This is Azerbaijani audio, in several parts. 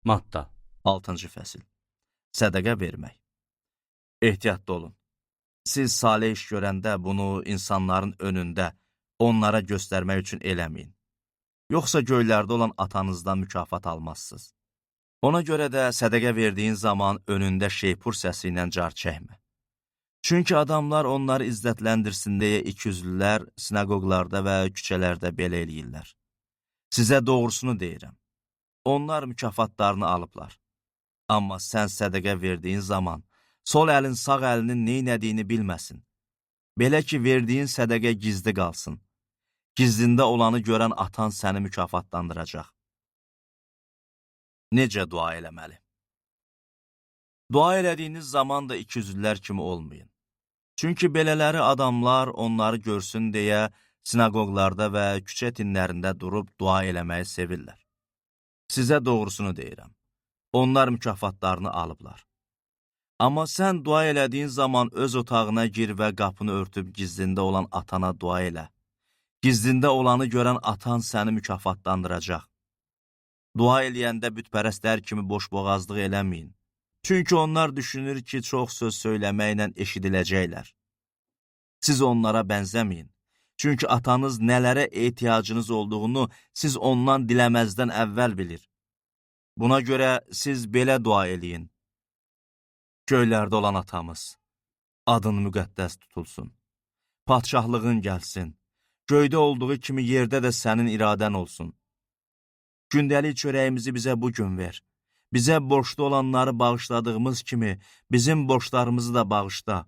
Matta 6-cı fəsil. Sədəqə vermək. Ehtiyatlı olun. Siz salih iş görəndə bunu insanların önündə onlara göstərmək üçün eləməyin. Yoxsa göylərdə olan atanızdan mükafat almazsınız. Ona görə də sədəqə verdiyin zaman önündə şeypur səsi ilə car çəkmə. Çünki adamlar onları izzətləndirsin deyə ikiyüzlülər sinagoglarda və küçələrdə belə eləyirlər. Sizə doğrusunu deyirəm. Onlar mükafatlarını alıblar. Amma sən sədəqə verdiyin zaman sol əlin sağ əlinin neynədiyini bilməsin. Belə ki, verdiyin sədəqə gizli qalsın. Gizlində olanı görən atan səni mükafatlandıracaq. Necə dua eləməli? Dua elədiyiniz zaman da ikiyüzlülər kimi olmayın. Çünki belələri adamlar onları görsün deyə sinagoglarda və küçə tinlərində durub dua eləməyi sevirlər. Sizə doğrusunu deyirəm. Onlar mükafatlarını alıblar. Amma sən dua elədiyin zaman öz otağına gir və qapını örtüb gizlində olan atana dua elə. Gizlində olanı görən atan səni mükafatlandıracaq. Dua eləyəndə bütpərəstlər kimi boşboğazlıq eləməyin. Çünki onlar düşünür ki, çox söz söyləməklə eşidiləcəklər. Siz onlara bənzəməyin. Çünki atanız nələrə ehtiyacınız olduğunu siz ondan diləməzdən əvvəl bilir. Buna görə siz belə dua eləyin. Göylərdə olan atamız, adın müqəddəs tutulsun. Padşahlığın gəlsin. Göydə olduğu kimi yerdə də sənin iradən olsun. Gündəlik çörəyimizi bizə bugün ver. Bizə borçlu olanları bağışladığımız kimi bizim borçlarımızı da bağışla.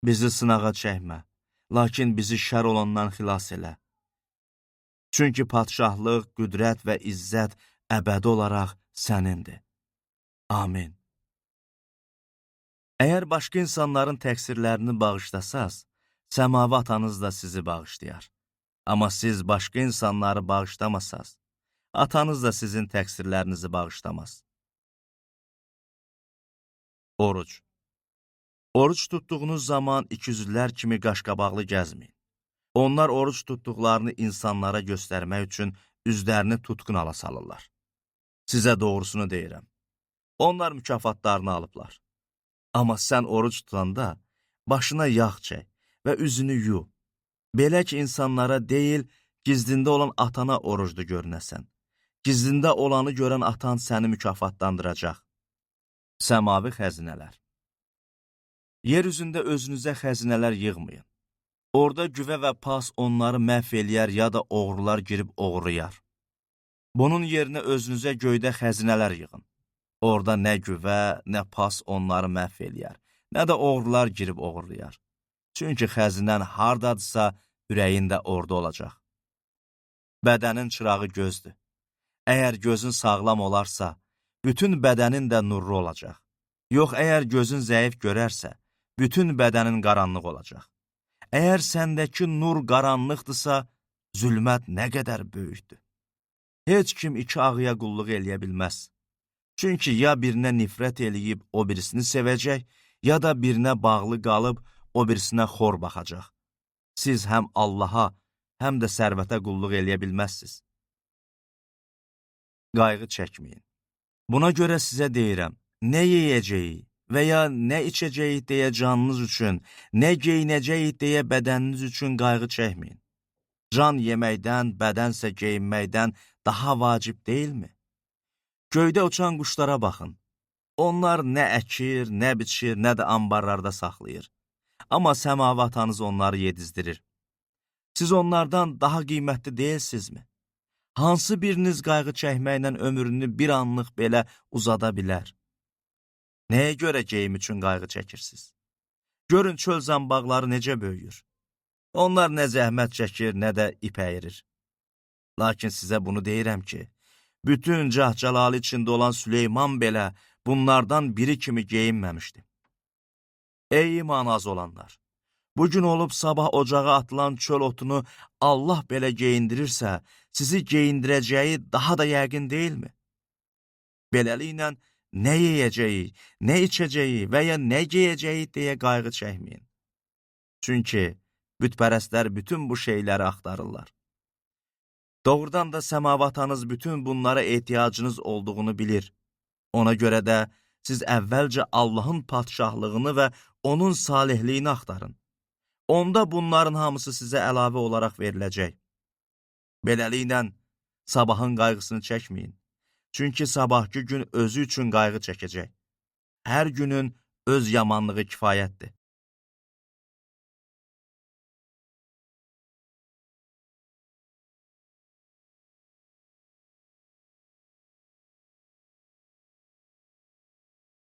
Bizi sınağa çəkmə, lakin bizi şər olandan xilas elə. Çünki padşahlıq, qüdrət və izzət əbədi olaraq sənindir. Amin. Əgər başqa insanların təqsirlərini bağışlasaz, səmavi atanız da sizi bağışlayar. Amma siz başqa insanları bağışlamasaz, atanız da sizin təqsirlərinizi bağışlamaz. Oruc. Oruc tutduğunuz zaman ikiyüzlülər kimi qaşqabaqlı gəzməyin. Onlar oruc tutduqlarını insanlara göstərmək üçün üzlərini tutqun ala salırlar. Sizə doğrusunu deyirəm. Onlar mükafatlarını alıblar. Amma sən oruc tutanda başına yağ çək və üzünü yu. Belə ki, insanlara deyil, gizlində olan atana oruclu görünəsən. Gizlində olanı görən atan səni mükafatlandıracaq. Səmavi xəzinələr. Yer üzündə özünüzə xəzinələr yığmayın. Orada güvə və pas onları məhv eləyər ya da oğrular girib oğruyar. Bunun yerinə özünüzə göydə xəzinələr yığın. Orada nə güvə, nə pas onları məhv eləyər, nə də oğrular girib oğurlayar. Çünki xəzinən hardadırsa, ürəyin də orada olacaq. Bədənin çırağı gözdür. Əgər gözün sağlam olarsa, bütün bədənin də nurlu olacaq. Yox, əgər gözün zəif görərsə, bütün bədənin qaranlıq olacaq. Əgər səndəki nur qaranlıqdırsa, zülmət nə qədər böyükdür. Heç kim iki ağıya qulluq eləyə bilməz. Çünki ya birinə nifrət eləyib o birisini sevəcək, ya da birinə bağlı qalıb o birisinə xor baxacaq. Siz həm Allaha, həm də sərvətə qulluq eləyə bilməzsiniz. Qayğı çəkməyin. Buna görə sizə deyirəm, nə yeyəcəyik və ya nə içəcəyik deyə canınız üçün, nə geyinəcəyik deyə bədəniniz üçün qayğı çəkməyin. Can yeməkdən, bədənsə geyinməkdən daha vacib deyilmi? Göydə uçan quşlara baxın. Onlar nə əkir, nə biçir, nə də ambarlarda saxlayır. Amma səmavi atanız onları yedizdirir. Siz onlardan daha qiymətli deyilsizmi? Hansı biriniz qayğı çəkməklə ömrünü bir anlıq belə uzada bilər? Nəyə görə geyim üçün qayğı çəkirsiniz? Görün çöl zambaqları necə böyüyür. Onlar nə zəhmət çəkir, nə də ip əyirir. Lakin sizə bunu deyirəm ki, bütün cəhcəlalı içində olan Süleyman belə bunlardan biri kimi geyinməmişdi. Ey iman az olanlar! Bugün olub sabah ocağa atılan çöl otunu Allah belə geyindirirsə, sizi geyindirəcəyi daha da yəqin deyilmi? Beləliklə, nə yeyəcəyi, nə içəcəyi və ya nə geyəcəyi deyə qayğı çəkməyin. Çünki bütpərəstlər bütün bu şeyləri axtarırlar. Doğrudan da səmavi atanız bütün bunlara ehtiyacınız olduğunu bilir. Ona görə də siz əvvəlcə Allahın padşahlığını və onun salihliyini axtarın. Onda bunların hamısı sizə əlavə olaraq veriləcək. Beləliklə, sabahın qayğısını çəkməyin. Çünki sabahki gün özü üçün qayğı çəkəcək. Hər günün öz yamanlığı kifayətdir.